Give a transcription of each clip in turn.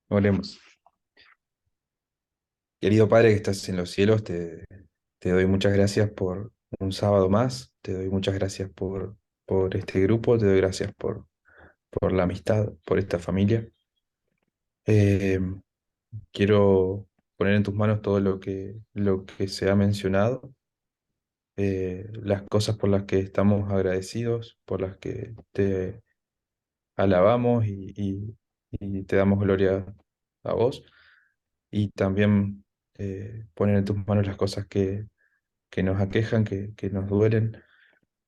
Oremos. Querido Padre que estás en los cielos, te doy muchas gracias por un sábado más, te doy muchas gracias por este grupo, te doy gracias por la amistad, por esta familia. Eh, Quiero poner en tus manos todo lo que se ha mencionado, las cosas por las que estamos agradecidos, por las que te alabamos y te damos gloria a vos. Y también poner en tus manos las cosas que nos aquejan, que nos duelen,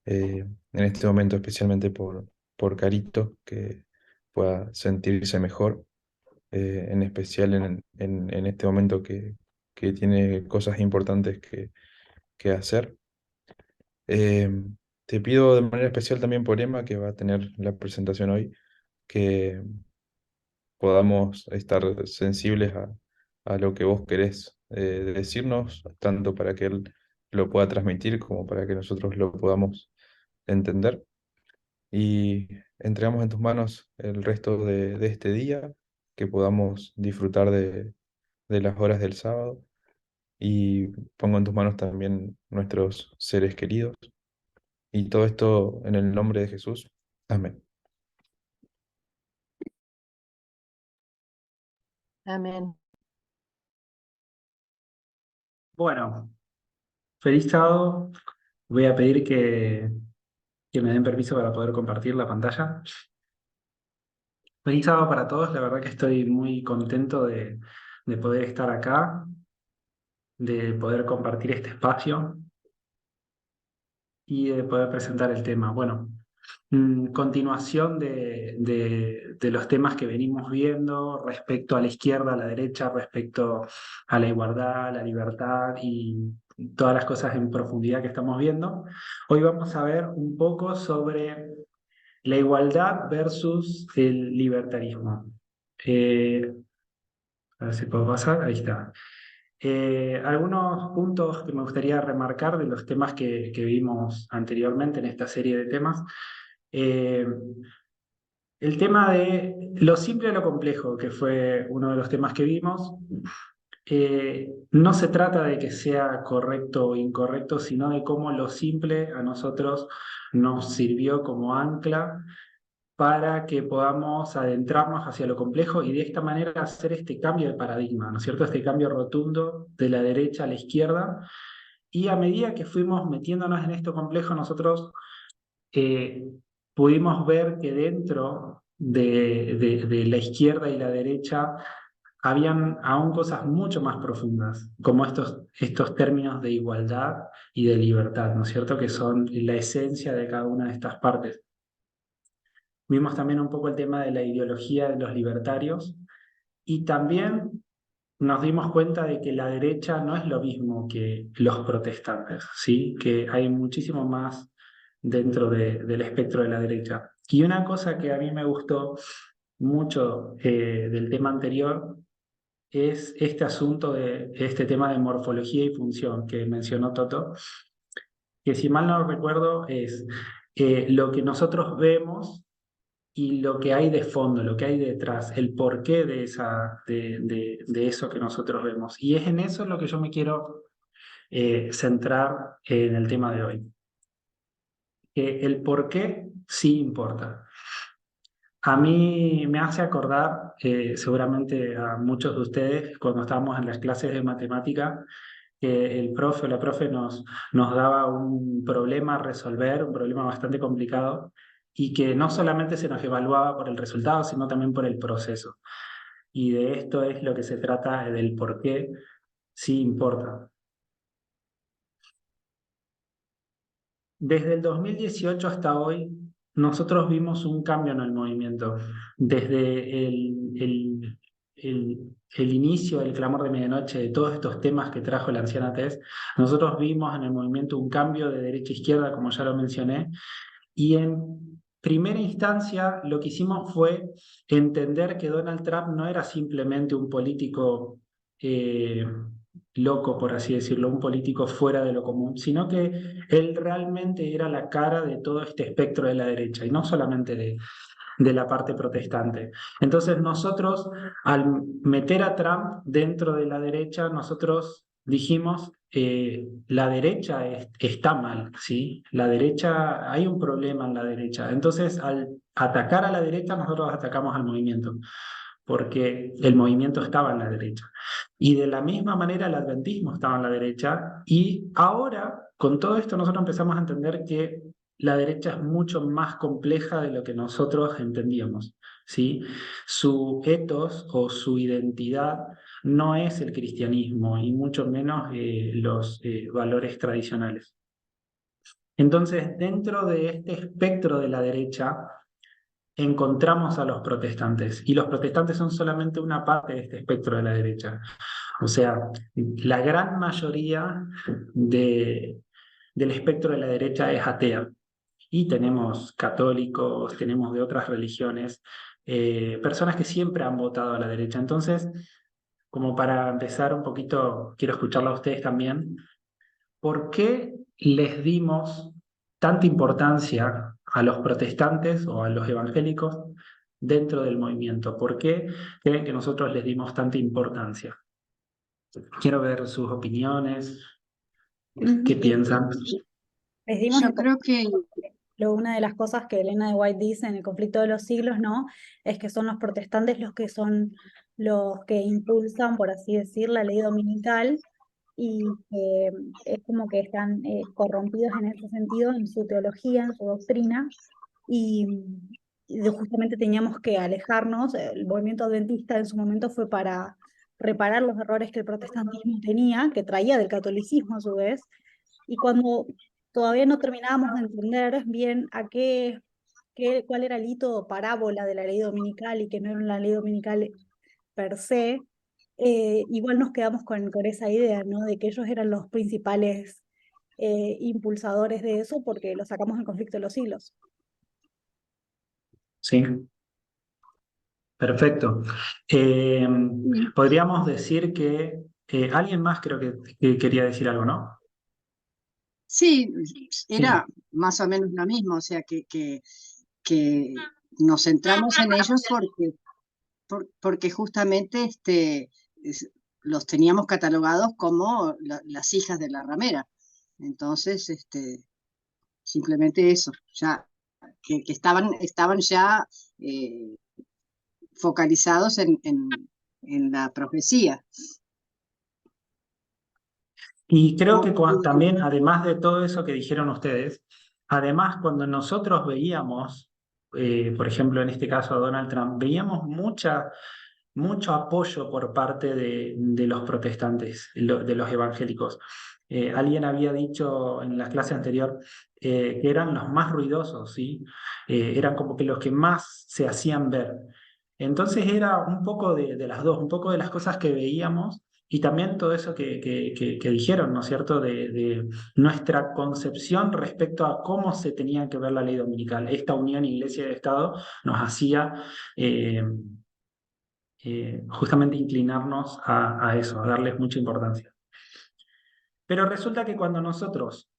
en este momento especialmente por Carito, que pueda sentirse mejor, en especial en este momento que tiene cosas importantes que hacer. Eh, Te pido de manera especial también por Emma, que va a tener la presentación hoy, que podamos estar sensibles a lo que vos querés decirnos, tanto para que él lo pueda transmitir como para que nosotros lo podamos entender. Y entregamos en tus manos el resto de este día, que podamos disfrutar de las horas del sábado. Y pongo en tus manos también nuestros seres queridos. Y todo esto en el nombre de Jesús. Amén. Amén. Bueno, feliz sábado. Voy a pedir que me den permiso para poder compartir la pantalla. Feliz sábado para todos. La verdad que estoy muy contento de poder estar acá, de poder compartir este espacio y de poder presentar el tema. Bueno, continuación de los temas que venimos viendo respecto a la izquierda, a la derecha, respecto a la igualdad, a la libertad y todas las cosas en profundidad que estamos viendo. Hoy vamos a ver un poco sobre la igualdad versus el libertarismo. Eh, a ver si puedo pasar, ahí está. Algunos puntos que me gustaría remarcar de los temas que vimos anteriormente en esta serie de temas. Eh, el tema de lo simple a lo complejo, que fue uno de los temas que vimos, no se trata de que sea correcto o incorrecto, sino de cómo lo simple a nosotros nos sirvió como ancla para que podamos adentrarnos hacia lo complejo y de esta manera hacer este cambio de paradigma, ¿no es cierto? Este cambio rotundo de la derecha a la izquierda. Y a medida que fuimos metiéndonos en esto complejo, nosotros eh, pudimos ver que dentro de la izquierda y la derecha habían aún cosas mucho más profundas, como estos términos de igualdad y de libertad, ¿no es cierto? Que son la esencia de cada una de estas partes. Vimos también un poco el tema de la ideología de los libertarios y también nos dimos cuenta de que la derecha no es lo mismo que los protestantes, ¿sí? Que hay muchísimo más dentro del espectro de la derecha. Y una cosa que a mí me gustó mucho del tema anterior es este asunto de este tema de morfología y función que mencionó Toto, que si mal no recuerdo es lo que nosotros vemos y lo que hay de fondo, lo que hay detrás, el porqué de eso que nosotros vemos. Y es en eso en lo que yo me quiero centrar en el tema de hoy. El porqué sí importa. A mí me hace acordar, seguramente a muchos de ustedes, cuando estábamos en las clases de matemática, que el profe o la profe nos daba un problema a resolver, un problema bastante complicado, y que no solamente se nos evaluaba por el resultado, sino también por el proceso. Y de esto es lo que se trata, del por qué sí importa. Desde el 2018 hasta hoy, nosotros vimos un cambio en el movimiento. Desde el inicio del clamor de medianoche, de todos estos temas que trajo la anciana Tess, nosotros vimos en el movimiento un cambio de derecha a izquierda, como ya lo mencioné, y en primera instancia lo que hicimos fue entender que Donald Trump no era simplemente un político eh, loco, por así decirlo, un político fuera de lo común, sino que él realmente era la cara de todo este espectro de la derecha, y no solamente de la parte protestante. Entonces nosotros, al meter a Trump dentro de la derecha, nosotros dijimos, la derecha está mal, ¿sí? La derecha, hay un problema en la derecha. Entonces, al atacar a la derecha, nosotros atacamos al movimiento, porque el movimiento estaba en la derecha. Y de la misma manera el adventismo estaba en la derecha, y ahora, con todo esto, nosotros empezamos a entender que la derecha es mucho más compleja de lo que nosotros entendíamos, ¿sí? Su ethos o su identidad no es el cristianismo y mucho menos los valores tradicionales. Entonces, dentro de este espectro de la derecha, encontramos a los protestantes, y los protestantes son solamente una parte de este espectro de la derecha. O sea, la gran mayoría del espectro de la derecha es atea. Y tenemos católicos, tenemos de otras religiones, personas que siempre han votado a la derecha. Entonces, como para empezar un poquito, quiero escucharla a ustedes también. ¿Por qué les dimos tanta importancia a los protestantes o a los evangélicos dentro del movimiento? ¿Por qué creen que nosotros les dimos tanta importancia? Quiero ver sus opiniones, qué Ujú. piensan. Les dimos Yo creo que una de las cosas que Elena de White dice en el conflicto de los siglos, ¿no? Es que son los protestantes los que son los que impulsan, por así decir, la ley dominical, y que es como que están corrompidos en ese sentido, en su teología, en su doctrina, y, justamente teníamos que alejarnos. El movimiento adventista en su momento fue para reparar los errores que el protestantismo tenía, que traía del catolicismo a su vez, y cuando todavía no terminábamos de entender bien cuál era el hito o parábola de la ley dominical, y que no era una ley dominical per se, igual nos quedamos con esa idea, ¿no? De que ellos eran los principales impulsadores de eso, porque lo sacamos del conflicto de los siglos. Sí, perfecto. Podríamos decir que alguien más creo que quería decir algo, ¿no? sí, Sí, era más o menos lo mismo, o sea que nos centramos en ellos porque justamente los teníamos catalogados como las hijas de la ramera. Entonces, simplemente eso, ya que estaban ya eh, focalizados en la profecía. y creo que Como- también, además de todo eso que dijeron ustedes, además cuando nosotros veíamos, por ejemplo, en este caso a Donald Trump, veíamos mucho apoyo por parte de los protestantes, de los evangélicos. Alguien había dicho en la clase anterior que eran los más ruidosos, ¿sí? Eran como que los que más se hacían ver. Entonces era un poco de las dos, un poco de las cosas que veíamos y también todo eso que dijeron, ¿no es cierto?, de nuestra concepción respecto a cómo se tenía que ver la ley dominical. Esta unión Iglesia y Estado nos hacía justamente inclinarnos a eso, a darles mucha importancia. Pero resulta que cuando nosotros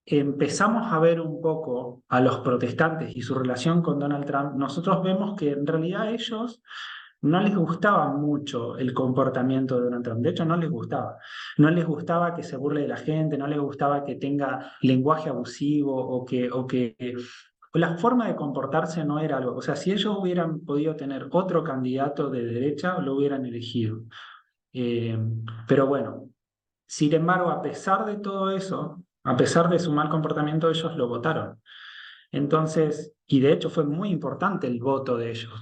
empezamos a ver un poco a los protestantes y su relación con Donald Trump, nosotros vemos que en realidad a ellos no les gustaba mucho el comportamiento de Donald Trump. De hecho, no les gustaba. No les gustaba que se burle de la gente, no les gustaba que tenga lenguaje abusivo o la forma de comportarse no era algo. O sea, si ellos hubieran podido tener otro candidato de derecha, lo hubieran elegido. Eh, pero bueno, sin embargo, a pesar de todo eso, a pesar de su mal comportamiento, ellos lo votaron. Entonces, y de hecho fue muy importante el voto de ellos,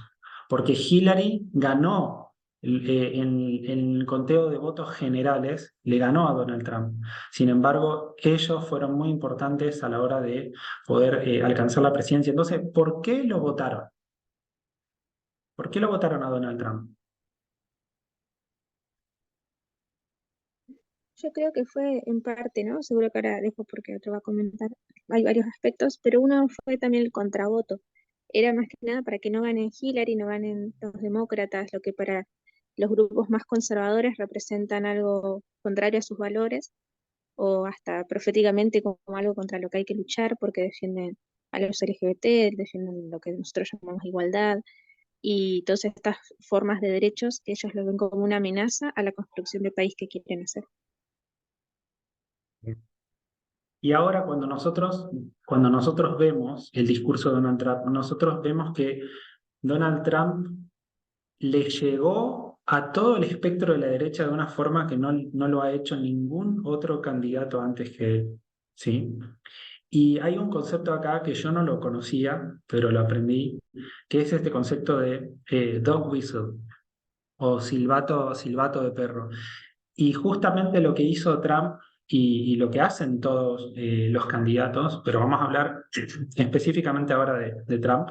porque Hillary ganó en el conteo de votos generales, le ganó a Donald Trump. Sin embargo, ellos fueron muy importantes a la hora de poder alcanzar la presidencia. Entonces, ¿por qué lo votaron? ¿Por qué lo votaron a Donald Trump? Yo creo que fue en parte, ¿no? Seguro que ahora dejo porque otro va a comentar. Hay varios aspectos, pero uno fue también el contravoto. Era más que nada para que no ganen Hillary, no ganen los demócratas, lo que para los grupos más conservadores representan algo contrario a sus valores, o hasta proféticamente como algo contra lo que hay que luchar porque defienden a los LGBT, defienden lo que nosotros llamamos igualdad y todas estas formas de derechos que ellos lo ven como una amenaza a la construcción del país que quieren hacer. Y ahora cuando nosotros vemos el discurso de Donald Trump, nosotros vemos que Donald Trump le llegó a todo el espectro de la derecha de una forma que no lo ha hecho ningún otro candidato antes que él, ¿sí? Y hay un concepto acá que yo no lo conocía, pero lo aprendí, que es este concepto de dog whistle o silbato de perro. Y justamente lo que hizo Trump y lo que hacen todos los candidatos, pero vamos a hablar específicamente ahora de Trump,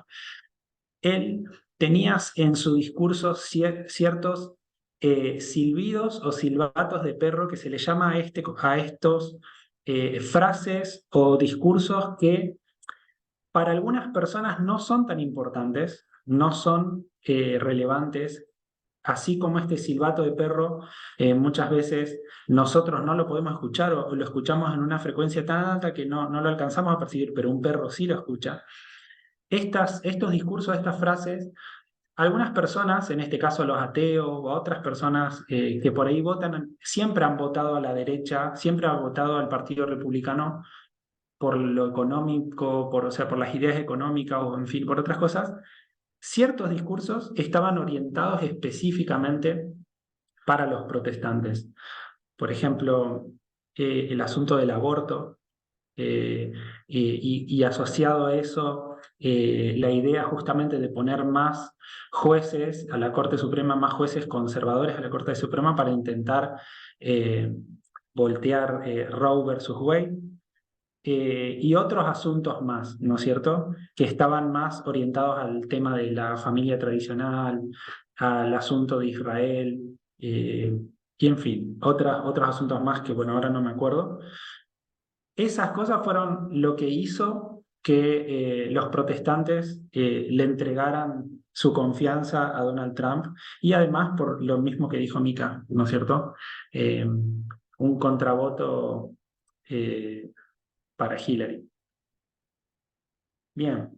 él tenía en su discurso ciertos silbidos o silbatos de perro que se le llama a estos frases o discursos que para algunas personas no son tan importantes, no son relevantes, así como este silbato de perro, muchas veces nosotros no lo podemos escuchar o lo escuchamos en una frecuencia tan alta que no lo alcanzamos a percibir, pero un perro sí lo escucha. Estos discursos, estas frases, algunas personas, en este caso los ateos o otras personas que por ahí votan, siempre han votado a la derecha, siempre han votado al Partido Republicano por lo económico, o sea, por las ideas económicas o en fin, por otras cosas. Ciertos discursos estaban orientados específicamente para los protestantes. Por ejemplo, el asunto del aborto y asociado a eso la idea justamente de poner más jueces a la Corte Suprema, más jueces conservadores a la Corte Suprema para intentar voltear Roe versus Wade. Y otros asuntos más, ¿no es cierto?, que estaban más orientados al tema de la familia tradicional, al asunto de Israel, y en fin, otros asuntos más que, bueno, ahora no me acuerdo. Esas cosas fueron lo que hizo que los protestantes le entregaran su confianza a Donald Trump y además por lo mismo que dijo Mika, ¿no es cierto? Un contravoto para Hillary. Bien.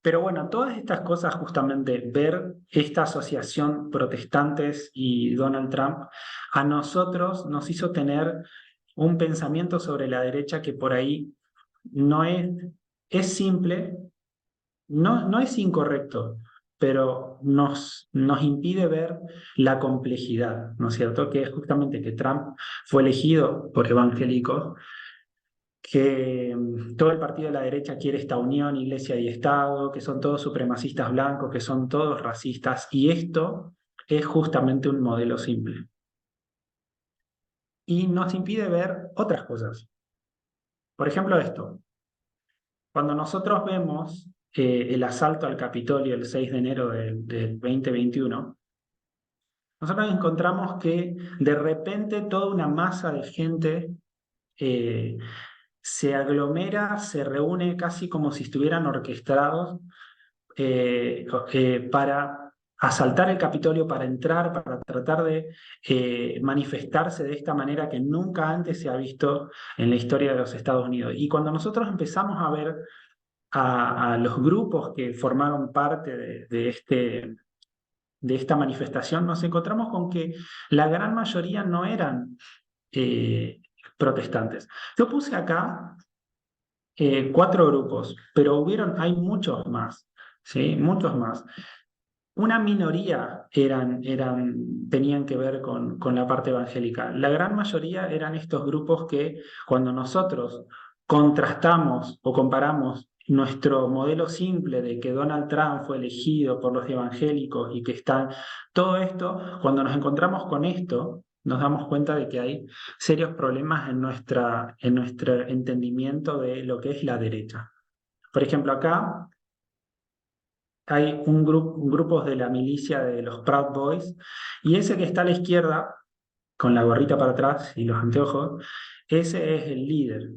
Pero bueno, todas estas cosas, justamente ver esta asociación protestantes y Donald Trump, a nosotros nos hizo tener un pensamiento sobre la derecha que por ahí no es simple, no es incorrecto, pero nos impide ver la complejidad, ¿no es cierto? Que es justamente que Trump fue elegido por evangélicos, que todo el partido de la derecha quiere esta unión, iglesia y Estado, que son todos supremacistas blancos, que son todos racistas, y esto es justamente un modelo simple. Y nos impide ver otras cosas. Por ejemplo, esto. Cuando nosotros vemos el asalto al Capitolio el 6 de enero del 2021, nosotros encontramos que de repente toda una masa de gente se aglomera, se reúne casi como si estuvieran orquestados para asaltar el Capitolio, para entrar, para tratar de manifestarse de esta manera que nunca antes se ha visto en la historia de los Estados Unidos. Y cuando nosotros empezamos a ver a los grupos que formaron parte de esta manifestación, nos encontramos con que la gran mayoría no eran protestantes. Yo puse acá 4 grupos, pero hay muchos más, ¿sí? Muchos más. Una minoría tenían que ver con la parte evangélica. La gran mayoría eran estos grupos que cuando nosotros contrastamos o comparamos nuestro modelo simple de que Donald Trump fue elegido por los evangélicos y que están todo esto, cuando nos encontramos con esto, nos damos cuenta de que hay serios problemas en nuestro entendimiento de lo que es la derecha. Por ejemplo, acá hay grupos de la milicia de los Proud Boys, y ese que está a la izquierda, con la gorrita para atrás y los anteojos, ese es el líder,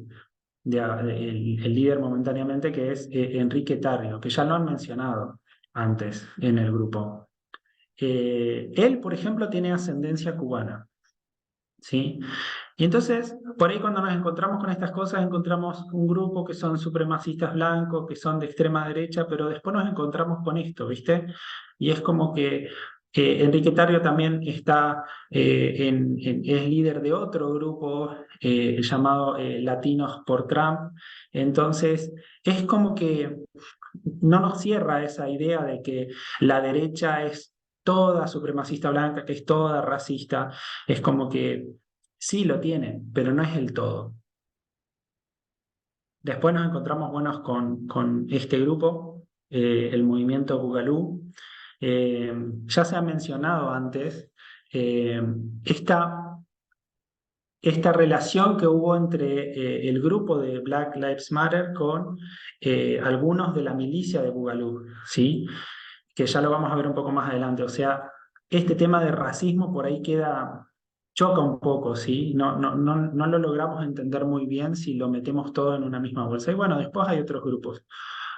el líder momentáneamente, que es Enrique Tarrio, que ya lo han mencionado antes en el grupo. Él, por ejemplo, tiene ascendencia cubana, ¿sí? Y entonces, por ahí cuando nos encontramos con estas cosas, encontramos un grupo que son supremacistas blancos, que son de extrema derecha, pero después nos encontramos con esto, ¿viste? Y es como que Enrique Tarrio también está, es líder de otro grupo llamado Latinos por Trump. Entonces, es como que no nos cierra esa idea de que la derecha es toda supremacista blanca, que es toda racista. Es como que sí lo tiene, pero no es el todo. Después nos encontramos buenos con este grupo, el movimiento Bugalú. Ya se ha mencionado antes eh, esta, esta relación que hubo entre el grupo de Black Lives Matter con algunos de la milicia de Bugalú, ¿sí? Que ya lo vamos a ver un poco más adelante. O sea, este tema de racismo por ahí choca un poco, ¿sí? No lo logramos entender muy bien si lo metemos todo en una misma bolsa. Y bueno, después hay otros grupos,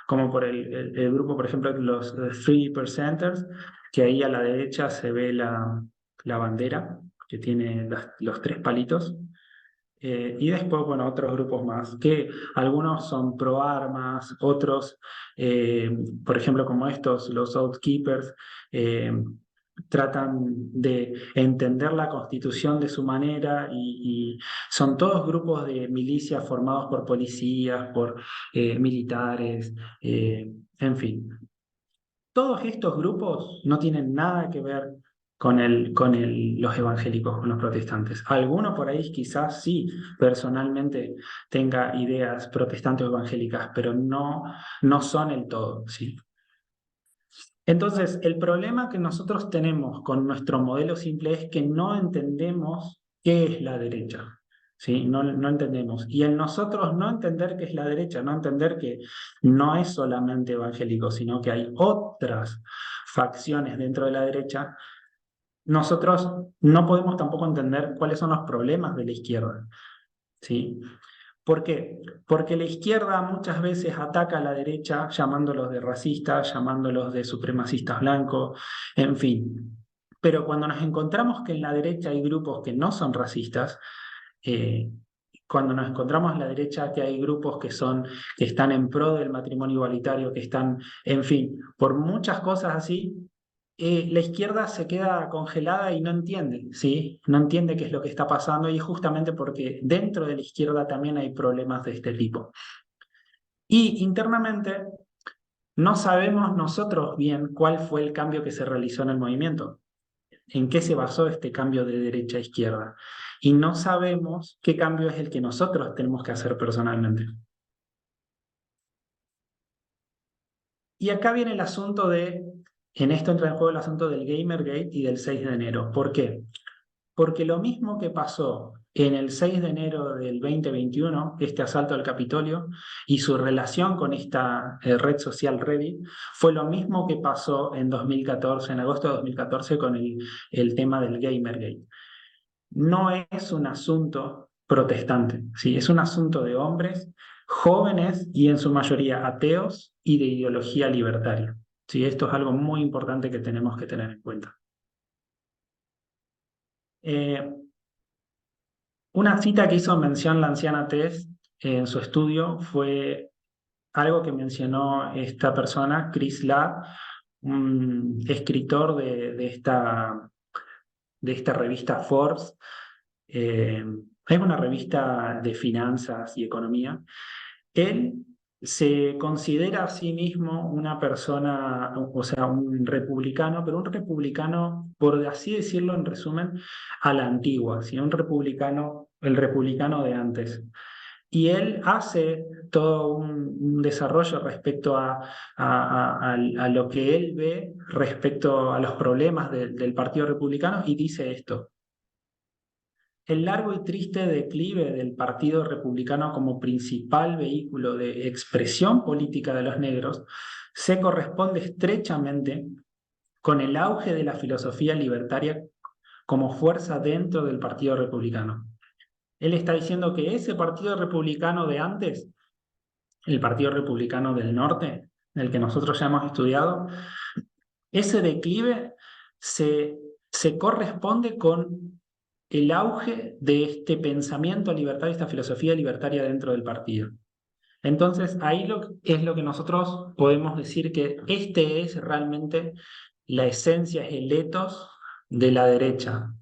como por el grupo, por ejemplo, los 3%ers, que ahí a la derecha se ve la bandera, que tiene los tres palitos. Y después, bueno, otros grupos más, que algunos son pro armas, otros, por ejemplo, como estos, los Outkeepers, tratan de entender la Constitución de su manera y son todos grupos de milicias formados por policías, por militares, en fin. Todos estos grupos no tienen nada que ver los evangélicos, con los protestantes. Alguno por ahí quizás sí, personalmente tenga ideas protestantes o evangélicas, pero no son el todo, ¿sí? Entonces, el problema que nosotros tenemos con nuestro modelo simple es que no entendemos qué es la derecha. ¿Sí? No entendemos. Y en nosotros no entender qué es la derecha, no entender que no es solamente evangélico, sino que hay otras facciones dentro de la derecha, nosotros no podemos tampoco entender cuáles son los problemas de la izquierda. ¿Sí? ¿Por qué? Porque la izquierda muchas veces ataca a la derecha llamándolos de racistas, llamándolos de supremacistas blancos, en fin. Pero cuando nos encontramos que en la derecha hay grupos que no son racistas, eh, cuando nos encontramos en la derecha que hay grupos que están en pro del matrimonio igualitario, que están, en fin, por muchas cosas así, la izquierda se queda congelada y no entiende, ¿sí? No entiende qué es lo que está pasando y es justamente porque dentro de la izquierda también hay problemas de este tipo. Y internamente no sabemos nosotros bien cuál fue el cambio que se realizó en el movimiento, en qué se basó este cambio de derecha a izquierda. Y no sabemos qué cambio es el que nosotros tenemos que hacer personalmente. Y acá viene el asunto en esto entra en juego el asunto del Gamergate y del 6 de enero. ¿Por qué? Porque lo mismo que pasó en el 6 de enero del 2021, este asalto al Capitolio y su relación con esta red social Reddit, fue lo mismo que pasó en 2014, en agosto de 2014, con el tema del Gamergate. No es un asunto protestante, ¿sí? Es un asunto de hombres jóvenes y en su mayoría ateos y de ideología libertaria. ¿Sí? Esto es algo muy importante que tenemos que tener en cuenta. Una cita que hizo mención la anciana Tess en su estudio fue algo que mencionó esta persona, Chris Ladd, un escritor de esta revista Forbes. Es una revista de finanzas y economía. Él se considera a sí mismo una persona, o sea, un republicano, pero un republicano, por así decirlo en resumen, a la antigua, ¿sí? Un republicano, el republicano de antes. Y él hace todo un desarrollo respecto a lo que él ve respecto a los problemas del Partido Republicano y dice esto. El largo y triste declive del Partido Republicano como principal vehículo de expresión política de los negros se corresponde estrechamente con el auge de la filosofía libertaria como fuerza dentro del Partido Republicano. Él está diciendo que ese Partido Republicano de antes, el Partido Republicano del Norte, el que nosotros ya hemos estudiado, ese declive se corresponde con el auge de este pensamiento libertario, esta filosofía libertaria dentro del partido. Entonces, ahí es lo que nosotros podemos decir que este es realmente la esencia, es el ethos de la derecha,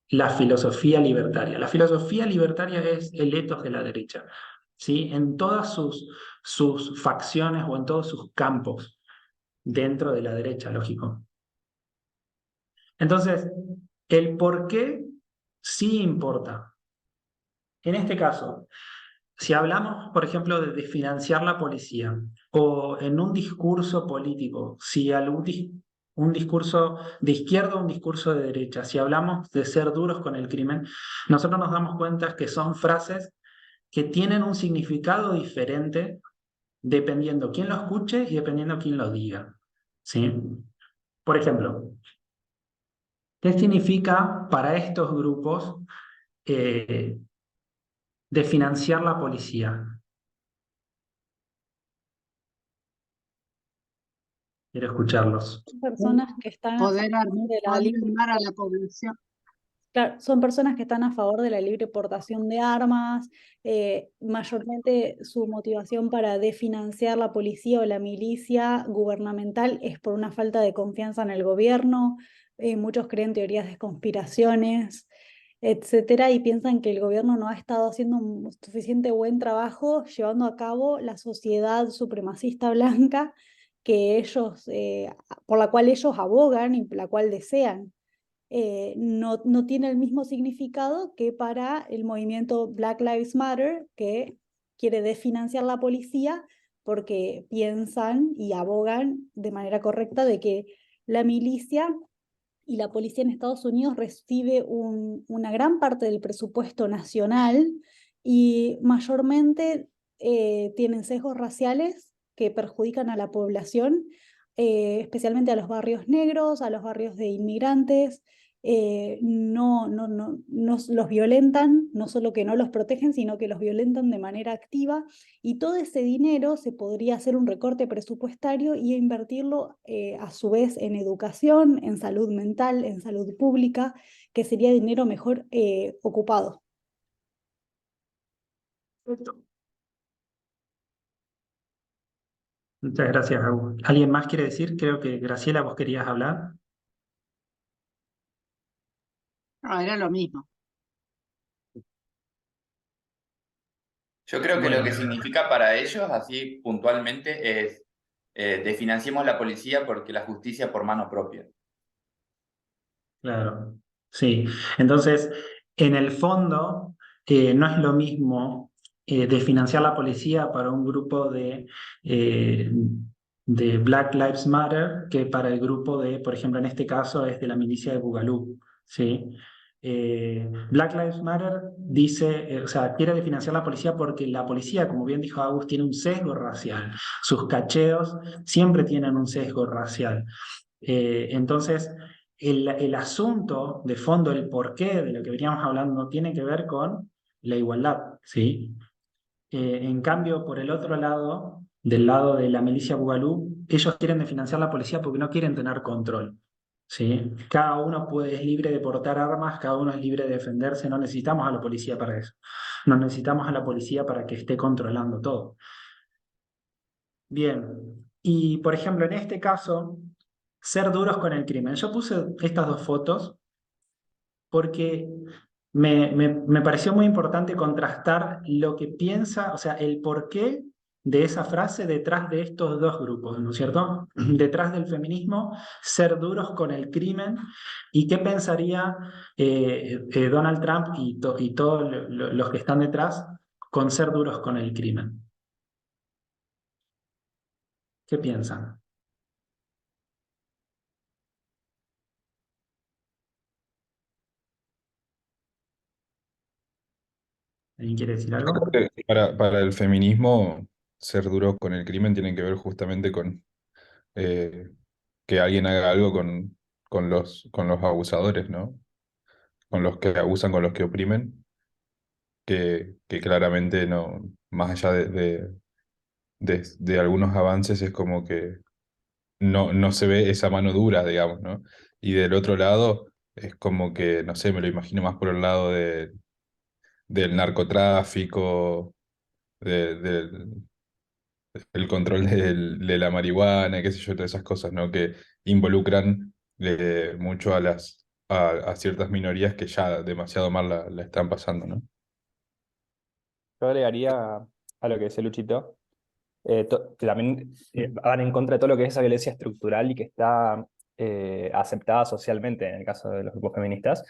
la filosofía libertaria. La filosofía libertaria es el ethos de la derecha, ¿sí? En todas sus facciones o en todos sus campos dentro de la derecha, lógico. Entonces, el por qué sí importa. En este caso, si hablamos, por ejemplo, de financiar la policía o en un discurso político, si un discurso de izquierda o un discurso de derecha, si hablamos de ser duros con el crimen, nosotros nos damos cuenta que son frases que tienen un significado diferente dependiendo quién lo escuche y dependiendo quién lo diga. ¿Sí? Por ejemplo, ¿qué significa para estos grupos eh, de financiar la policía? Quiero escucharlos. Personas que están a Poder favor de la poder libre, armar a la población. claro, son personas que están a favor de la libre portación de armas, mayormente su motivación para desfinanciar la policía o la milicia gubernamental es por una falta de confianza en el gobierno. Muchos creen teorías de conspiraciones, etcétera, y piensan que el gobierno no ha estado haciendo un suficiente buen trabajo llevando a cabo la sociedad supremacista blanca que ellos, por la cual ellos abogan y la cual desean. No tiene el mismo significado que para el movimiento Black Lives Matter, que quiere desfinanciar la policía porque piensan y abogan de manera correcta de que la milicia y la policía en Estados Unidos recibe una gran parte del presupuesto nacional y mayormente tienen sesgos raciales que perjudican a la población, especialmente a los barrios negros, a los barrios de inmigrantes. No los violentan, no solo que no los protegen, sino que los violentan de manera activa, y todo ese dinero se podría hacer un recorte presupuestario y invertirlo a su vez en educación, en salud mental, en salud pública, que sería dinero mejor ocupado. Perfecto. Muchas gracias, Raúl. ¿Alguien más quiere decir? Creo que Graciela, vos querías hablar. No, era lo mismo. Yo creo que lo Bueno, que significa para ellos, así puntualmente, es desfinanciemos la policía porque la justicia por mano propia. claro. Sí. Entonces, en el fondo, no es lo mismo desfinanciar la policía para un grupo eh, de Black Lives Matter que para el grupo de, por ejemplo, en este caso es de la milicia de Bugalú, ¿sí? Black Lives Matter dice, o sea, quiere desfinanciar la policía porque la policía, como bien dijo Agus, tiene un sesgo racial. Sus cacheos siempre tienen un sesgo racial. Entonces, el asunto de fondo, el porqué de lo que veníamos hablando, no tiene que ver con la igualdad, ¿sí? En cambio, por el otro lado, del lado de la milicia Bugalú, ellos quieren desfinanciar la policía porque no quieren tener control, ¿sí? Cada uno es libre de portar armas, cada uno es libre de defenderse, no necesitamos a la policía para eso. No necesitamos a la policía para que esté controlando todo. Bien, y por ejemplo, en este caso, ser duros con el crimen. Yo puse estas dos fotos porque me pareció muy importante contrastar lo que piensa, o sea, el porqué de esa frase detrás de estos dos grupos, ¿no es cierto? Detrás del feminismo, ser duros con el crimen, y qué pensaría Donald Trump y todos los que están detrás con ser duros con el crimen. ¿Qué piensan? ¿Alguien quiere decir Yo algo? creo que para el feminismo, ser duro con el crimen tiene que ver justamente con eh, que alguien haga algo con los abusadores, ¿no? Con los que abusan, con los que oprimen, que claramente no, más allá de algunos avances, es como que no se ve esa mano dura, digamos, ¿no? Y del otro lado, Es como que, no sé, me lo imagino más por el lado del narcotráfico, del el control de la marihuana, qué sé yo, todas esas cosas, ¿no? Que involucran mucho a ciertas minorías que ya demasiado mal la están pasando, ¿no? Yo agregaría a lo que decía Luchito, que también van en contra de todo lo que es esa violencia estructural y que está aceptada socialmente en el caso de los grupos feministas.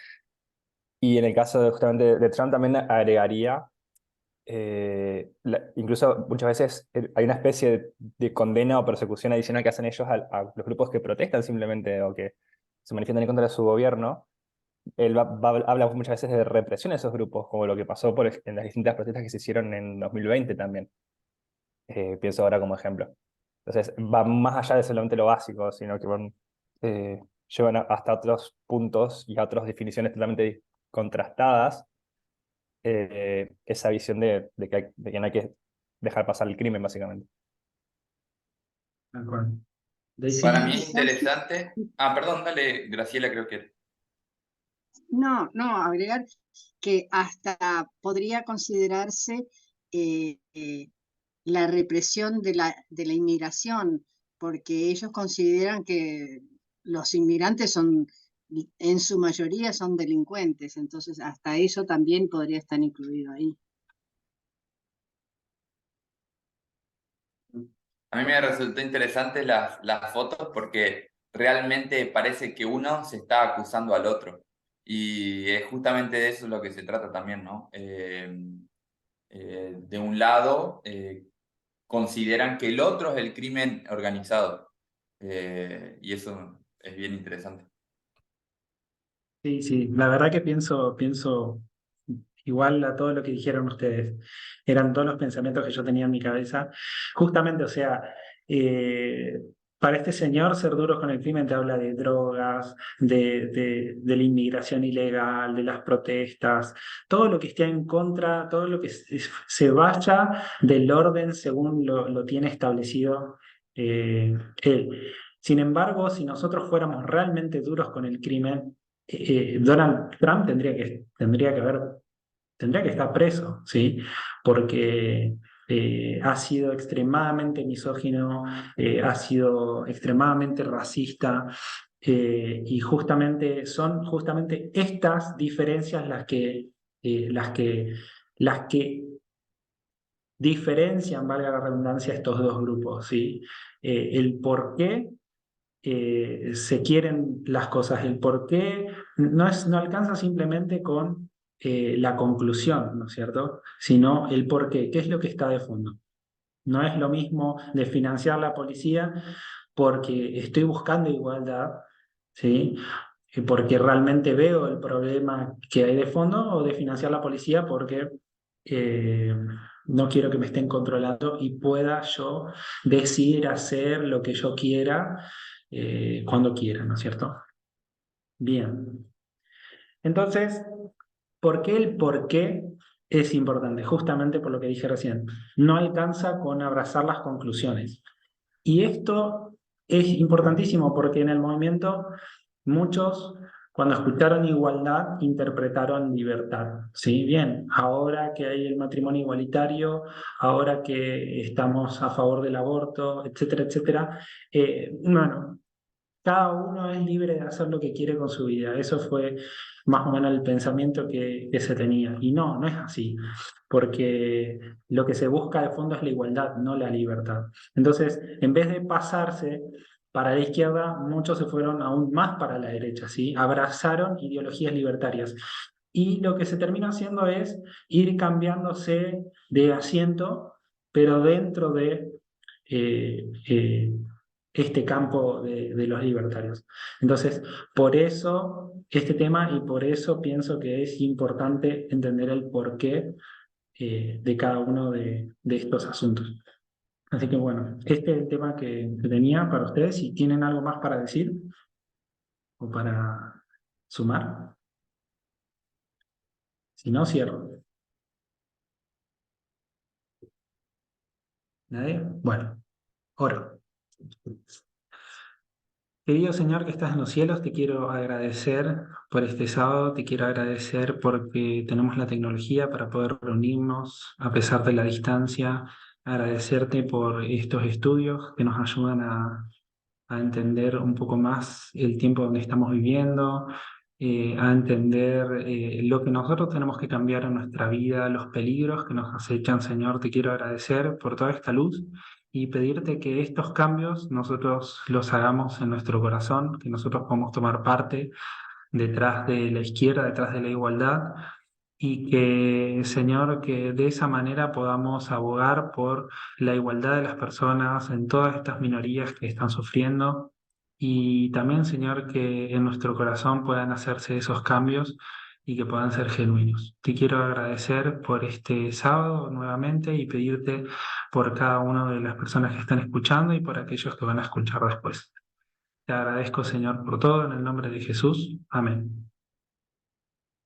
Y en el caso justamente de Trump también agregaría, incluso muchas veces hay una especie de condena o persecución adicional que hacen ellos a los grupos que protestan simplemente o que se manifiestan en contra de su gobierno. Él habla muchas veces de represión de esos grupos, como lo que pasó en las distintas protestas que se hicieron en 2020 también. Pienso ahora como ejemplo. Entonces, va más allá de solamente lo básico, sino que llevan hasta otros puntos y a otras definiciones totalmente contrastadas esa visión de que no hay que dejar pasar el crimen, básicamente. De acuerdo. Daisy. Para mí es interesante. Ah, perdón, dale, Graciela, creo que. No, no, agregar que hasta podría considerarse eh, eh, la represión de la inmigración, porque ellos consideran que los inmigrantes son, en su mayoría son delincuentes, entonces hasta eso también podría estar incluido ahí. A mí me resultó interesante las fotos porque realmente parece que uno se está acusando al otro. Y es justamente de eso lo que se trata también, ¿no? De un lado, consideran que el otro es el crimen organizado. Y eso es bien interesante. Sí, sí, la verdad que pienso igual a todo lo que dijeron ustedes. Eran todos los pensamientos que yo tenía en mi cabeza. Justamente, o sea, eh, para este señor ser duros con el crimen te habla de drogas, de la inmigración ilegal, de las protestas, todo lo que esté en contra, todo lo que se vaya del orden según lo tiene establecido él. Sin embargo, si nosotros fuéramos realmente duros con el crimen, Donald Trump tendría que estar preso, ¿sí? Porque ha sido extremadamente misógino, ha sido extremadamente racista, y justamente son justamente estas diferencias eh, las que, las que diferencian, valga la redundancia, estos dos grupos, ¿sí? El por qué se quieren las cosas, el por qué no alcanza simplemente con la conclusión, ¿no es cierto? Sino el por qué, qué es lo que está de fondo. No es lo mismo de financiar la policía porque estoy buscando igualdad, ¿sí? Porque realmente veo el problema que hay de fondo, o de financiar la policía porque eh, no quiero que me estén controlando y pueda yo decidir hacer lo que yo quiera cuando quiera, ¿no es cierto? Bien. Entonces, por qué es importante? Justamente por lo que dije recién. No alcanza con abrazar las conclusiones. Y esto es importantísimo porque en el movimiento muchos, cuando escucharon igualdad, interpretaron libertad. ¿Sí? Bien, ahora que hay el matrimonio igualitario, ahora que estamos a favor del aborto, etcétera, etcétera, bueno, cada uno es libre de hacer lo que quiere con su vida. Eso fue más o menos el pensamiento que se tenía. Y no, no es así, porque lo que se busca de fondo es la igualdad, no la libertad. Entonces, en vez de pasarse para la izquierda, muchos se fueron aún más para la derecha, ¿sí? Abrazaron ideologías libertarias. Y lo que se termina haciendo es ir cambiándose de asiento, pero dentro de eh, eh, este campo de los libertarios. Entonces, por eso este tema, y por eso pienso que es importante entender el porqué de cada uno de estos asuntos. Así que bueno, este es el tema que tenía para ustedes. Si tienen algo más para decir o para sumar, si no, cierro. ¿Nadie? Bueno, oro. Querido Señor que estás en los cielos, te quiero agradecer por este sábado, te quiero agradecer porque tenemos la tecnología para poder reunirnos a pesar de la distancia, agradecerte por estos estudios que nos ayudan a entender un poco más el tiempo donde estamos viviendo, a entender lo que nosotros tenemos que cambiar en nuestra vida, los peligros que nos acechan, Señor. Te quiero agradecer por toda esta luz y pedirte que estos cambios nosotros los hagamos en nuestro corazón, que nosotros podamos tomar parte detrás de la izquierda, detrás de la igualdad, y que, Señor, que de esa manera podamos abogar por la igualdad de las personas en todas estas minorías que están sufriendo, y también, Señor, que en nuestro corazón puedan hacerse esos cambios y que puedan ser genuinos. Te quiero agradecer por este sábado nuevamente y pedirte por cada una de las personas que están escuchando y por aquellos que van a escuchar después. Te agradezco, Señor, por todo, en el nombre de Jesús. Amén.